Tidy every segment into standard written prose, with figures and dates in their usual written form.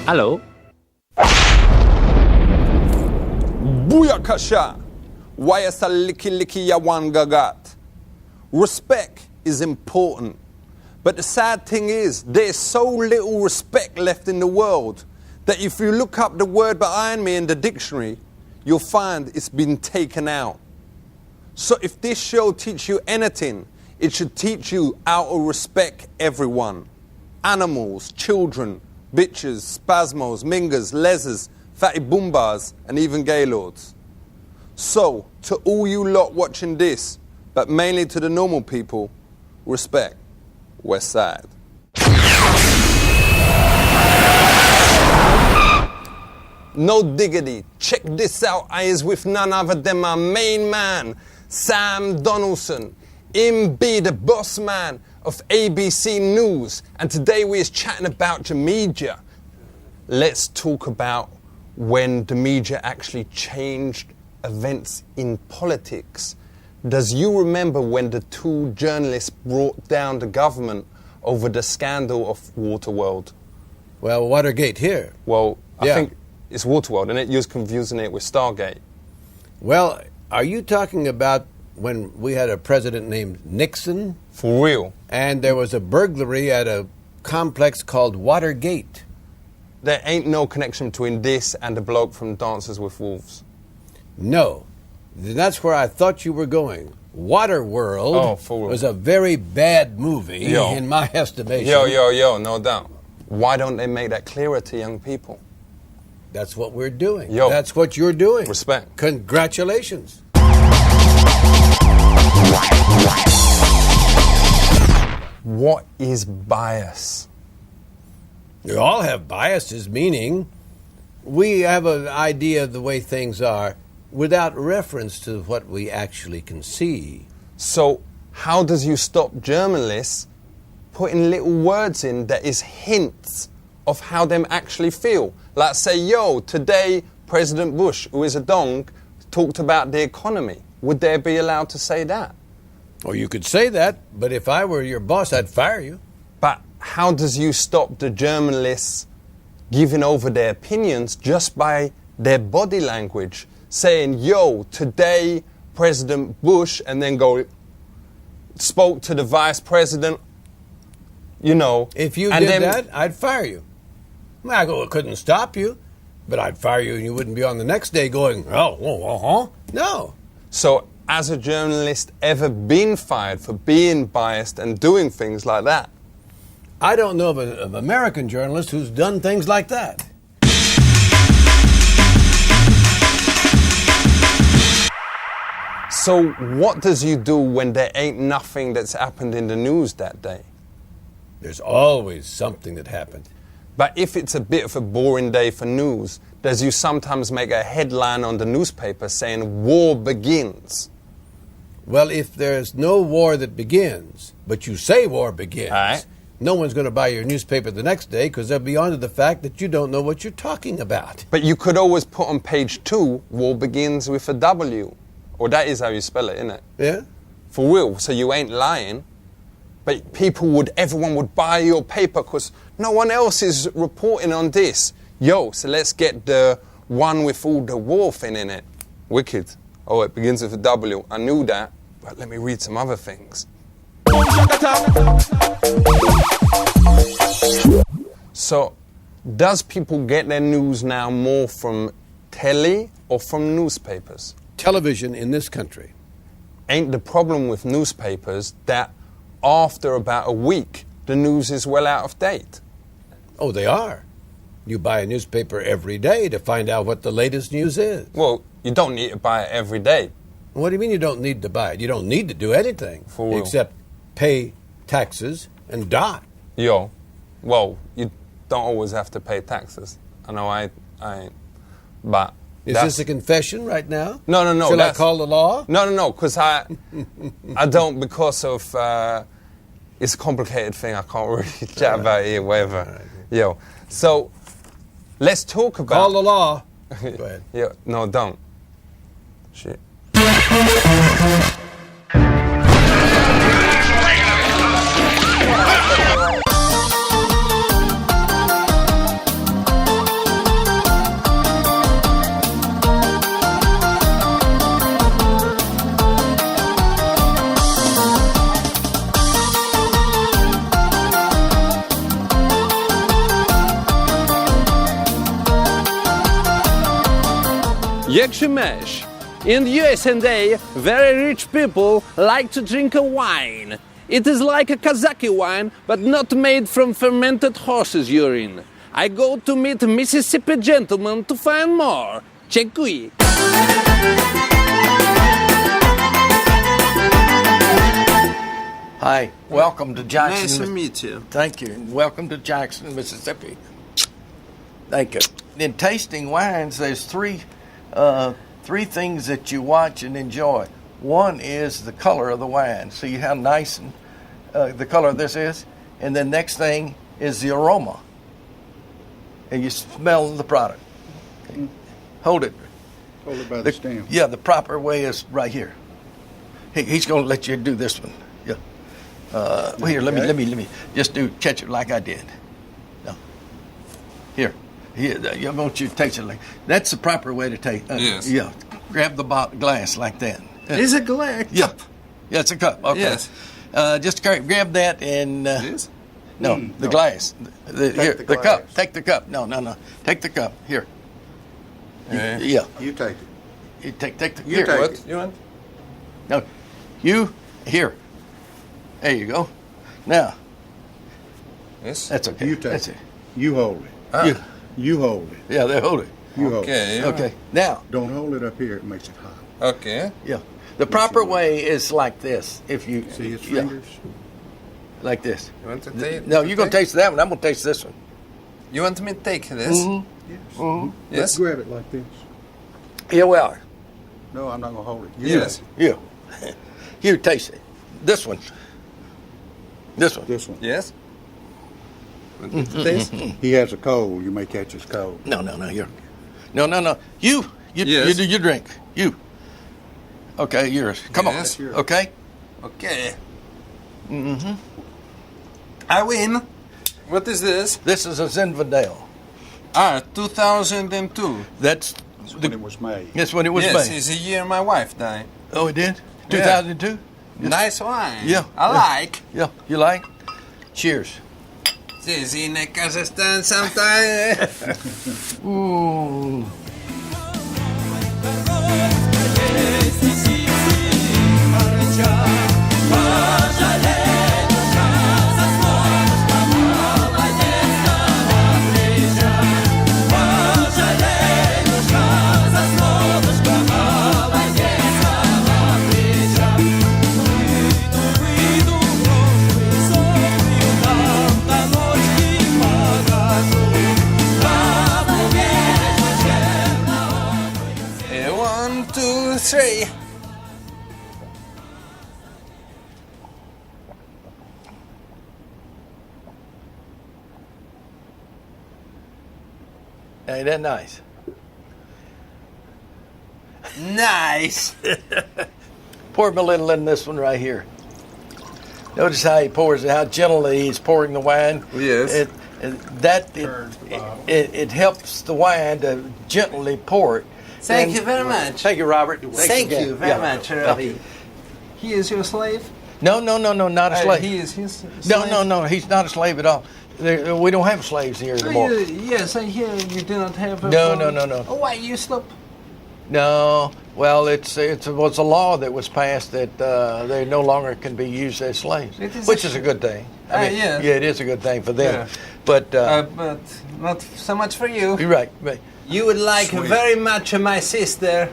Hello. Booyakasha! Wayasa liki yawan gagat. Respect is important. But the sad thing is, there's so little respect left in the world that if you look up the word behind me in the dictionary, you'll find it's been taken out. So if this show teaches you anything, it should teach you how to respect everyone. Animals, children, bitches, spasmos, mingers, lesers, fatty boombas, and even gaylords. So, to all you lot watching this, but mainly to the normal people, respect. West Side. No diggity. Check this out. I is with none other than my main man, Sam Donaldson. Him be the boss man of ABC News. And today we is chatting about the media. Let's talk about when the media actually changed events in politics. Does you remember when the two journalists brought down the government over the scandal of Waterworld? Well, Watergate here. Well, I think it's Waterworld, and you're confusing it with Stargate. Well, are you talking about when we had a president named Nixon? For real? And there was a burglary at a complex called Watergate. There ain't no connection between this and the bloke from Dances with Wolves. No. That's where I thought you were going. Waterworld was a very bad movie, in my estimation. No doubt. Why don't they make that clearer to young people? That's what we're doing. That's what you're doing. Respect. Congratulations. What is bias? We all have biases, meaning we have an idea of the way things are without reference to what we actually can see. So how does you stop journalists putting little words in that is hints of how them actually feel? Like say, today President Bush, who is a dong, talked about the economy. Would they be allowed to say that? Well, you could say that, but if I were your boss, I'd fire you. But how does you stop the journalists giving over their opinions just by their body language? Saying, today President Bush, and then spoke to the vice president, If you did that, I'd fire you. I couldn't stop you, but I'd fire you and you wouldn't be on the next day going, No. So, has a journalist ever been fired for being biased and doing things like that? I don't know of an American journalist who's done things like that. So what does you do when there ain't nothing that's happened in the news that day? There's always something that happened. But if it's a bit of a boring day for news, does you sometimes make a headline on the newspaper saying war begins? Well, if there's no war that begins, but you say war begins, no one's going to buy your newspaper the next day because they'll be on to the fact that you don't know what you're talking about. But you could always put on page 2, war begins with a W. Or that is how you spell it, isn't it? Yeah. For real, so you ain't lying. But everyone would buy your paper because no one else is reporting on this. So let's get the one with all the war thing in it. Wicked. Oh, it begins with a W. I knew that, but let me read some other things. So, does people get their news now more from telly or from newspapers? Television in this country. Ain't the problem with newspapers that after about a week, the news is well out of date? Oh, they are. You buy a newspaper every day to find out what the latest news is. Well, you don't need to buy it every day. What do you mean you don't need to buy it? You don't need to do anything except pay taxes and die. Well, you don't always have to pay taxes. I know I ain't. But is this a confession right now? No. Should I call the law? No, because I don't, because of, it's a complicated thing. I can't really chat about it here, whatever. Right. So, let's talk about... Call the law. Go ahead. No, don't. Shit. Yakshamash. In the USA, very rich people like to drink a wine. It is like a Kazaki wine, but not made from fermented horse's urine. I go to meet Mississippi gentlemen to find more. Dziękuję. Hi, welcome to Jackson. Nice to meet you. Thank you. And welcome to Jackson, Mississippi. Thank you. In tasting wines, there's three things that you watch and enjoy. One is the color of the wine. See how nice and the color of this is? And the next thing is the aroma. And you smell the product. Okay. Hold it. Hold it by the stem. Yeah, the proper way is right here. He's going to let you do this one. Yeah. Well, here, let me just catch it like I did. No. Here, I want you to taste it like that's the proper way to taste. Yes. Yeah. Grab the glass like that. It's a glass. Yeah. Yeah, it's a cup. Okay. Yes. Just grab that and. This? No, the glass. The cup. Take the cup. No. Take the cup. Here. Yeah. You take it. You take the. You here. take What? it. You want? No. You here. There you go. Now. Yes. That's okay. You take That's it. You hold it. Ah. You hold it. Yeah, they hold it. You hold it. Okay. Okay. Now. Don't hold it up here. It makes it hot. Okay. Yeah. The proper way is like this. If you See his yeah, fingers? like this. You want to take? No, you're gonna taste that one. I'm gonna taste this one. You want me to take this? Mm-hmm. Yes. Mm-hmm. Yes. Let's grab it like this. Here we are. No, I'm not going to hold it. You Yes. You. You taste it. This one. This one. This one. Yes. Want to taste? He has a cold. You may catch his cold. No. You're. No. You Yes. you drink. You. Okay, yours. Come Yes. on. Okay. Okay. Mm-hmm. I win. What is this? This is a Zinfandel. 2002. That's When it was made. That's when it was Yes, made. it's the year my wife died. Oh, it did. 2002. Nice wine. Yeah. I like. Yeah. You like? Cheers. Sí, sí, en Kazakhstan sometime. Ooh. One, two, three. Ain't that nice? Nice. Pour me a little in this one right here. Notice how he pours it, how gently he's pouring the wine. Yes. It helps the wine to gently pour it. Thank And- you very much. Thank you, Robert. Thank again. you very Yeah. much, Robbie. He is your slave? No, not a slave. He is his slave? No, he's not a slave at all. We don't have slaves here anymore. Yes, I hear you do not have a... No. Oh, why you slip? No, well, it was a law that was passed that they no longer can be used as slaves, It is which a- is a good thing. I mean, yes. yeah, it is a good thing for them. Yeah. But But not so much for you. you're right. But You would like Sweet. very much my sister.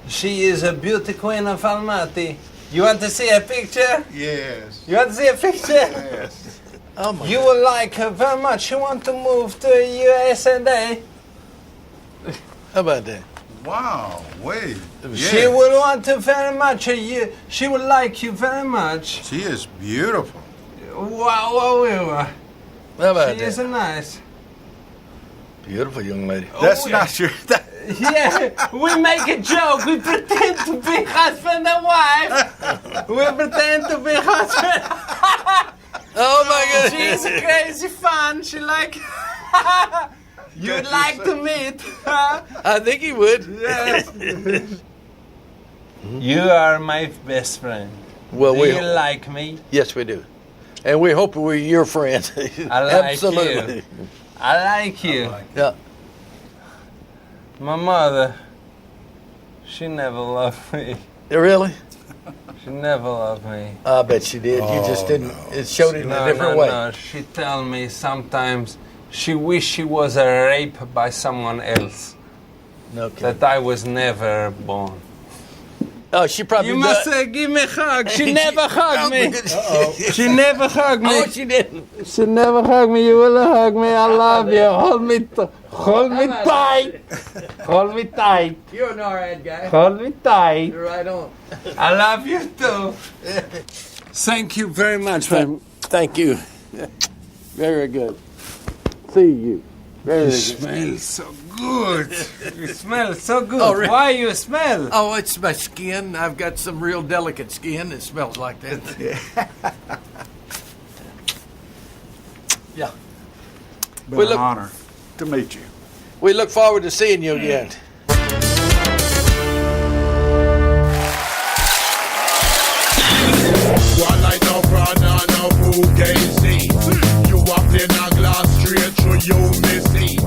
She is a beauty queen of Almaty. You want to see a picture? Yes. You want to see a picture? Yes. oh my You will like her very much. You want to move to USA? how about that? Wow. Wait. She Yes. will want to very much. She will like you very much. She is beautiful. Wow. How about She is that? nice. Beautiful young lady. That's yeah. not your... That, Yeah, we make a joke. We pretend to be husband and wife. We pretend to be husband. Oh my goodness! She's crazy fun. She like. You'd like to meet. I think he would. Yes. You are my best friend. Well, Do we you like me? yes, we do, and we hope we're your friends. I like Absolutely. you. I like you. Yeah. My mother, she never loved me. Really? She never loved me. I bet she did. You just didn't. It showed it in a different way. No. She tell me sometimes she wish she was raped by someone else. No kidding. That I was never born. Oh, she probably. You must give me a hug. She never hugged me. She never hugged me. Oh, she didn't. She never hugged me. You will hug me. I love you. Hold me tight. Hold me tight. You're an NORAD guy. Hold me tight. You're right on. I love you too. Thank you very much. Thank you. Very good. See you. Very You good. smell so good. You smell so good. Oh, really? Why you smell? Oh, it's my skin. I've got some real delicate skin that smells like that. Yeah. Been We an look- honor to meet you. We look forward to seeing you again. One light no front and no fugazi. You up in a glass straight through you missy.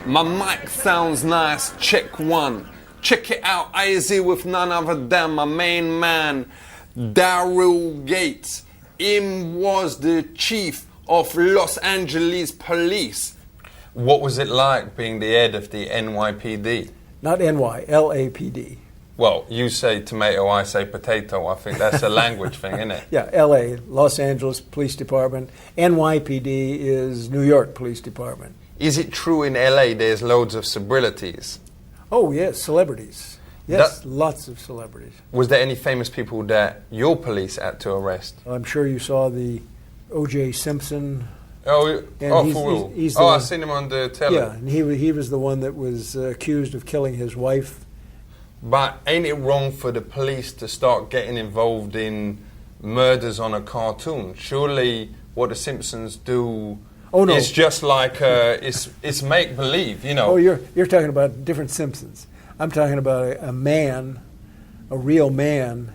My mic sounds nice, check one. Check it out, easy with none other than my main man, Daryl Gates. Him was the chief of Los Angeles Police. What was it like being the head of the NYPD? Not NY, LAPD. Well, you say tomato, I say potato. I think that's a language thing, isn't it? Yeah, LA, Los Angeles Police Department. NYPD is New York Police Department. Is it true in LA there's loads of celebrities? Oh, yes, celebrities. Yes, lots of celebrities. Was there any famous people that your police had to arrest? I'm sure you saw the O.J. Simpson. Oh, And for real? he's Oh, the- I've seen him on the telly. Yeah, and he was the one that was accused of killing his wife. But ain't it wrong for the police to start getting involved in murders on a cartoon? Surely what the Simpsons do Oh, no. is just like it's make believe, you know. Oh, you're talking about different Simpsons. I'm talking about a man, a real man,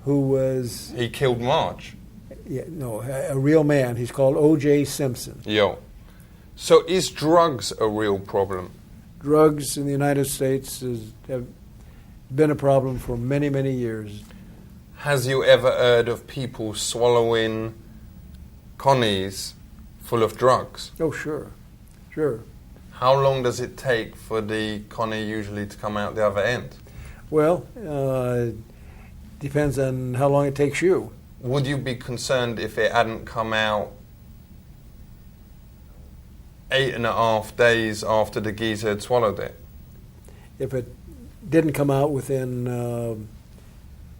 who was He killed Marge. a real man. He's called O.J. Simpson. Yo. So is drugs a real problem? Drugs in the United States have been a problem for many, many years. Has you ever heard of people swallowing connies full of drugs? Oh, sure. How long does it take for the connie usually to come out the other end? Well, depends on how long it takes you. Would you be concerned if it hadn't come out 8.5 days after the geezer had swallowed it? If it didn't come out within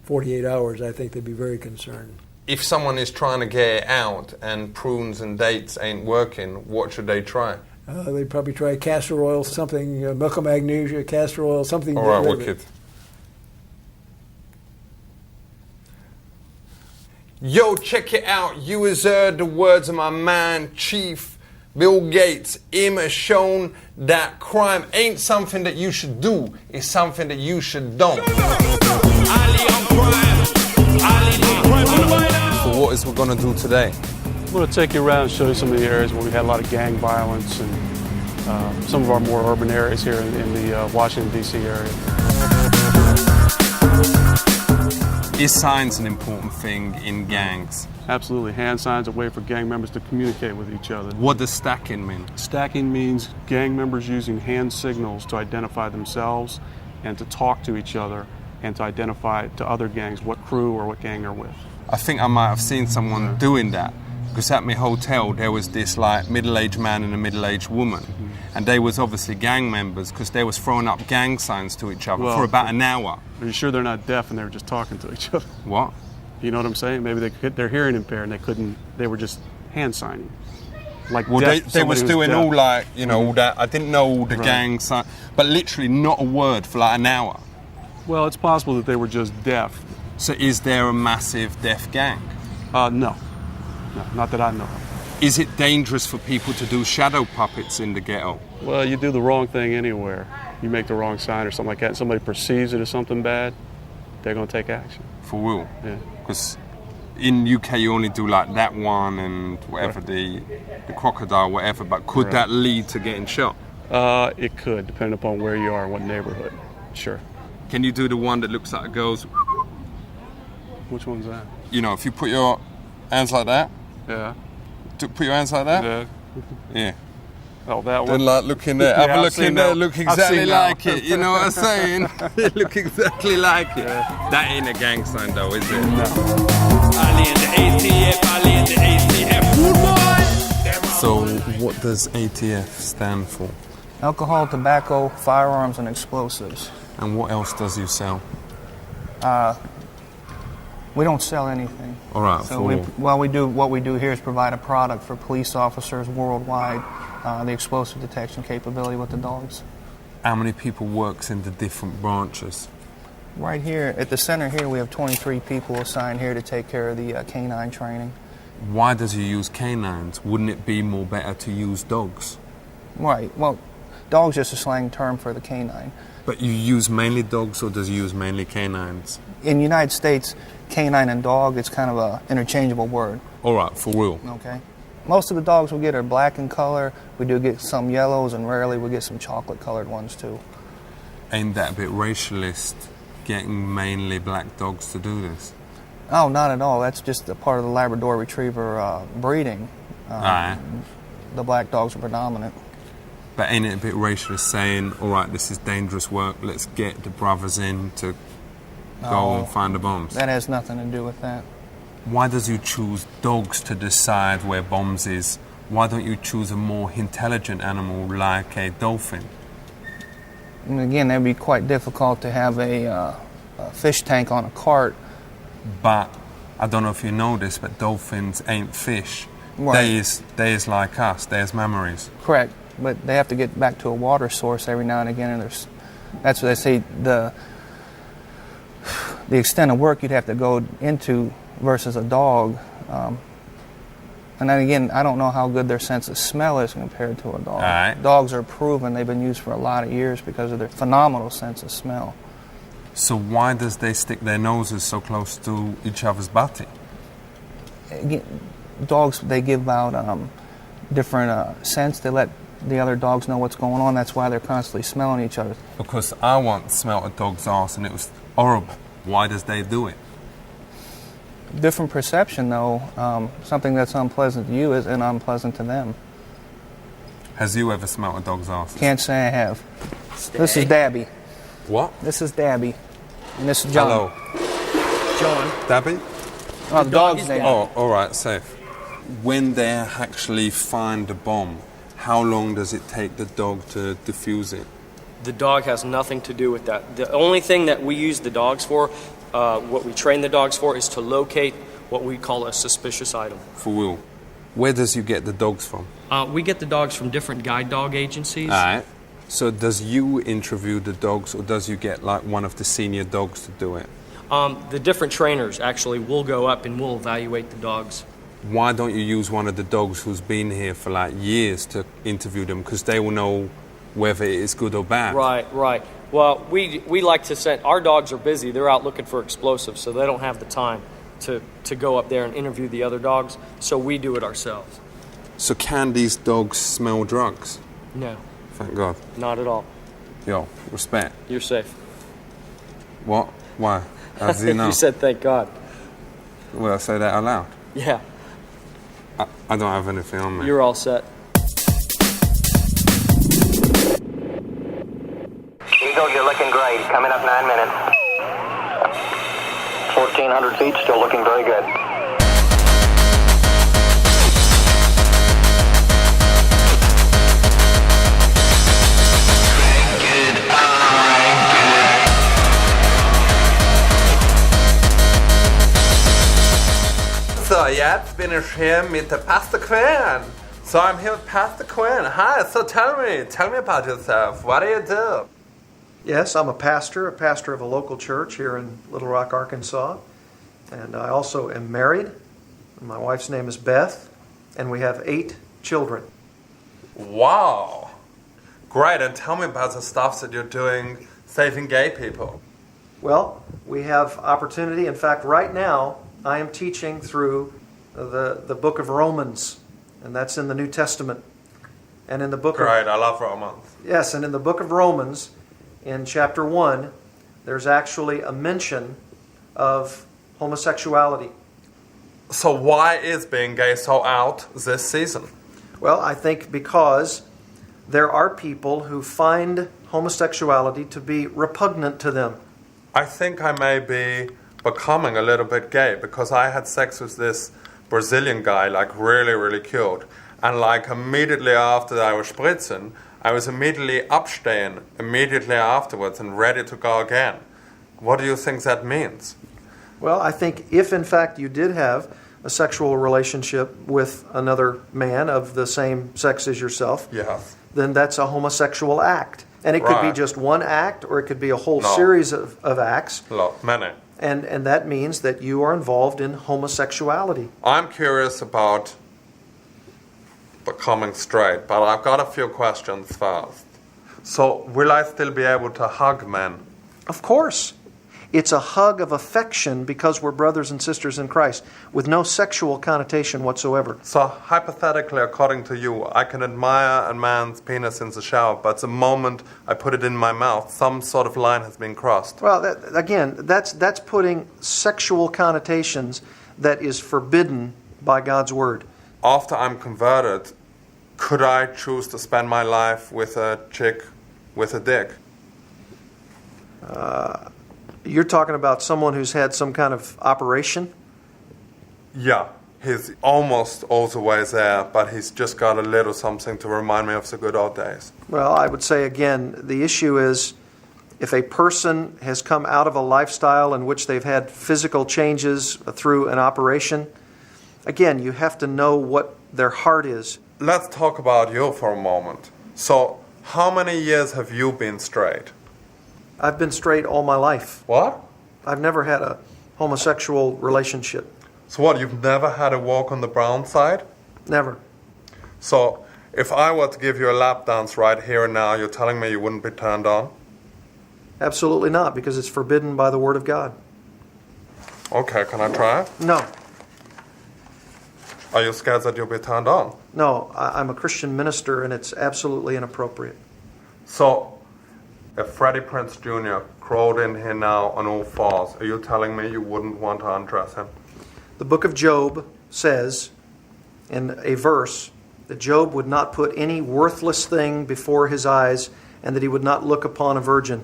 48 hours, I think they'd be very concerned. If someone is trying to get it out and prunes and dates ain't working, what should they try? They'd probably try castor oil, something, milk of magnesia, castor oil, something. All right, to get rid of wicked. Yo, check it out. You has heard the words of my man, Chief Bill Gates. Him has shown that crime ain't something that you should do. It's something that you should don't. So what is we going to do today? I'm going to take you around and show you some of the areas where we had a lot of gang violence and some of our more urban areas here in the Washington, D.C. area. Is signs an important thing in gangs? Absolutely. Hand signs are a way for gang members to communicate with each other. What does stacking mean? Stacking means gang members using hand signals to identify themselves and to talk to each other and to identify to other gangs what crew or what gang they're with. I think I might have seen someone doing that. Because at my hotel there was this like middle-aged man and a middle-aged woman, and they was obviously gang members because they was throwing up gang signs to each other for about an hour. Are you sure they're not deaf and they were just talking to each other? What? You know what I'm saying? Maybe they're hearing impaired and they were just hand signing. Like Well, deaf, they was somebody who's doing deaf. all like, you know, all that. I didn't know all the Right. gang signs, but literally not a word for like an hour. Well, it's possible that they were just deaf. So is there a massive deaf gang? No, not that I know of. Is it dangerous for people to do shadow puppets in the ghetto? Well, you do the wrong thing anywhere. You make the wrong sign or something like that, and somebody perceives it as something bad, they're going to take action. For real? Yeah. Because in UK you only do like that one and whatever, the crocodile, whatever, but could Right. that lead to getting shot? It could, depending upon where you are, what neighborhood. Sure. Can you do the one that looks like it goes? Which one's that? You know, if you put your hands like that. Yeah. Put your hands like that. Yeah. Yeah. Oh, that one. Then like look in there. Yeah, Have a I've look seen in there. that. Look I've exactly seen that. like it. You know what I'm saying? They look exactly like it. That ain't a gang sign though, is it? No. So what does ATF stand for? Alcohol, tobacco, firearms, and explosives. And what else does you sell? We don't sell anything. All right. So what we do here is provide a product for police officers worldwide, the explosive detection capability with the dogs. How many people works in the different branches? Right here at the center here, we have 23 people assigned here to take care of the canine training. Why does you use canines? Wouldn't it be more better to use dogs? Right. Well, dog's just a slang term for the canine. But you use mainly dogs, or does you use mainly canines? In the United States, canine and dog, it's kind of an interchangeable word. All right, for real. Okay. Most of the dogs we get are black in color. We do get some yellows, and rarely we get some chocolate-colored ones too. Ain't that a bit racialist, getting mainly black dogs to do this? Oh, not at all. That's just a part of the Labrador Retriever breeding. Aye. The black dogs are predominant. But ain't it a bit racialist saying, all right, this is dangerous work, let's get the brothers in to go and find the bombs? That has nothing to do with that. Why does you choose dogs to decide where bombs is? Why don't you choose a more intelligent animal like a dolphin? And again, that would be quite difficult to have a fish tank on a cart. But I don't know if you know this, but dolphins ain't fish. Right. They is like us. They is memories. Correct, but they have to get back to a water source every now and again, and that's what they say the extent of work you'd have to go into versus a dog. And then again, I don't know how good their sense of smell is compared to a dog. Right. Dogs are proven, they've been used for a lot of years because of their phenomenal sense of smell. So why does they stick their noses so close to each other's body? Again, dogs, they give out different scents. They let the other dogs know what's going on. That's why they're constantly smelling each other. Because I once smelled a dog's ass and it was horrible. Why does they do it? Different perception, though. Something that's unpleasant to you is unpleasant to them. Has you ever smelled a dog's ass? Can't say I have. This is Dabby. What? This is Dabby. And this is John. Hello. John. Dabby? Oh, the dog's Dabby. Oh, all right, safe. When they actually find the bomb, how long does it take the dog to defuse it? The dog has nothing to do with that. The only thing that we use the dogs for, what we train the dogs for, is to locate what we call a suspicious item. For real. Where does you get the dogs from? We get the dogs from different guide dog agencies. All right. So does you interview the dogs, or does you get like one of the senior dogs to do it? The different trainers actually will go up and will evaluate the dogs. Why don't you use one of the dogs who's been here for like years to interview them? Because they will know whether it is good or bad. Right. Well, we like to send, our dogs are busy. They're out looking for explosives, so they don't have the time to go up there and interview the other dogs, so we do it ourselves. So can these dogs smell drugs? No. Thank God. Not at all. Yo, respect. You're safe. What? Why? How does he know? You said thank God. Will I say that out loud? Yeah. I don't have anything on me. You're all set. Eagle, you're looking great. Coming up 9 minutes. 1,400 feet, still looking very good. So jetzt bin ich hier mit der Pastor Quinn. So I'm here with Pastor Quinn. Hi, so tell me about yourself. What do you do? Yes, I'm a pastor of a local church here in Little Rock, Arkansas. And I also am married. My wife's name is Beth, and we have 8 children. Wow. Great, and tell me about the stuff that you're doing saving gay people. Well, we have opportunity. In fact, right now, I am teaching through the book of Romans, and that's in the New Testament. And in the book Great, I love Romans. Yes, and in the book of Romans, in chapter 1, there's actually a mention of homosexuality. So why is being gay so out this season? Well, I think because there are people who find homosexuality to be repugnant to them. I think I may be becoming a little bit gay because I had sex with this Brazilian guy, like really, really cute. And like immediately after I was spritzing, I was immediately upstaying immediately afterwards and ready to go again. What do you think that means? Well, I think if in fact you did have a sexual relationship with another man of the same sex as yourself, Yes. then that's a homosexual act. And it could be Right. just one act, or it could be a whole No. series of acts. Many. And that means that you are involved in homosexuality. I'm curious about becoming straight, but I've got a few questions first. So, will I still be able to hug men? Of course. It's a hug of affection because we're brothers and sisters in Christ, with no sexual connotation whatsoever. So, hypothetically, according to you, I can admire a man's penis in the shower, but the moment I put it in my mouth, some sort of line has been crossed. Well, that's putting sexual connotations that is forbidden by God's Word. After I'm converted, could I choose to spend my life with a chick with a dick? You're talking about someone who's had some kind of operation? Yeah, he's almost all the way there, but he's just got a little something to remind me of the good old days. Well, I would say again, the issue is if a person has come out of a lifestyle in which they've had physical changes through an operation, again, you have to know what their heart is. Let's talk about you for a moment. So, how many years have you been straight? I've been straight all my life. What? I've never had a homosexual relationship. So what, you've never had a walk on the brown side? Never. So, if I were to give you a lap dance right here and now, you're telling me you wouldn't be turned on? Absolutely not, because it's forbidden by the Word of God. Okay, can I try it? No. Are you scared that you'll be turned on? No, I'm a Christian minister, and it's absolutely inappropriate. So, if Freddie Prinze Jr. crawled in here now on all fours, are you telling me you wouldn't want to undress him? The book of Job says, in a verse, that Job would not put any worthless thing before his eyes, and that he would not look upon a virgin.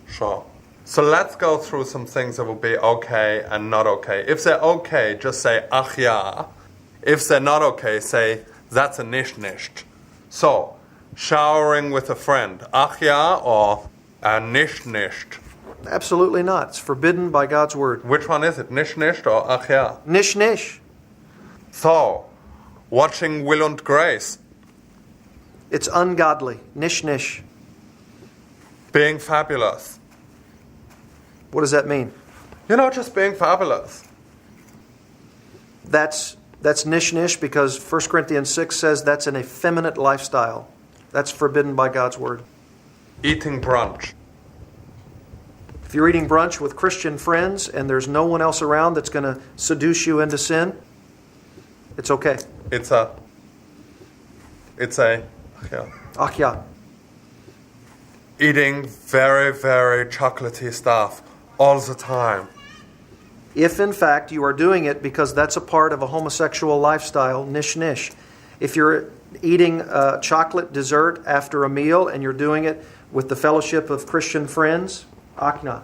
Sure. So let's go through some things that will be okay and not okay. If they're okay, just say, ach ja. If they're not okay, say, that's a nicht. So, showering with a friend, ach ja or a nicht? Absolutely not. It's forbidden by God's Word. Which one is it, nicht or ach ja? Nicht. So, watching Will und Grace. It's ungodly. Nicht. Being fabulous. What does that mean? You know, just being fabulous. That's nicht because 1 Corinthians 6 says that's an effeminate lifestyle. That's forbidden by God's Word. Eating brunch. If you're eating brunch with Christian friends and there's no one else around that's going to seduce you into sin, it's okay. It's a yeah. Ach ja. Eating very, very chocolatey stuff all the time. If in fact you are doing it because that's a part of a homosexual lifestyle, nicht. If you're eating chocolate dessert after a meal and you're doing it with the fellowship of Christian friends, ach na.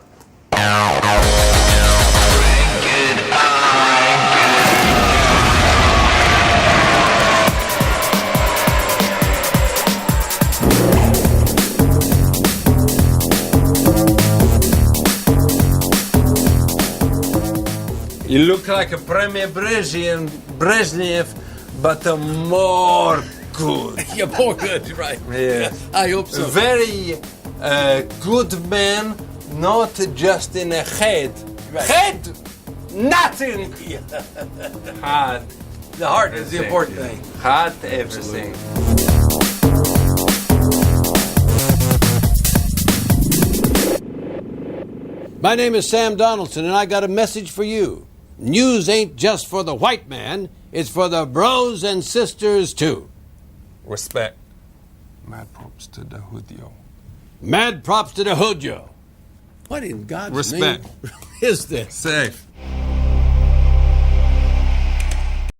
You look like a Premier Brezhnev, but a more good. You're more good, right? Yeah. I hope so. Very good man, not just in a head. Right. Head, nothing. Heart. The heart is the important thing. Heart, everything. My name is Sam Donaldson, and I got a message for you. News ain't just for the white man, it's for the bros and sisters, too. Respect. Mad props to the hoodyo. Mad props to the hoodyo. What in God's Respect. name is this? Safe.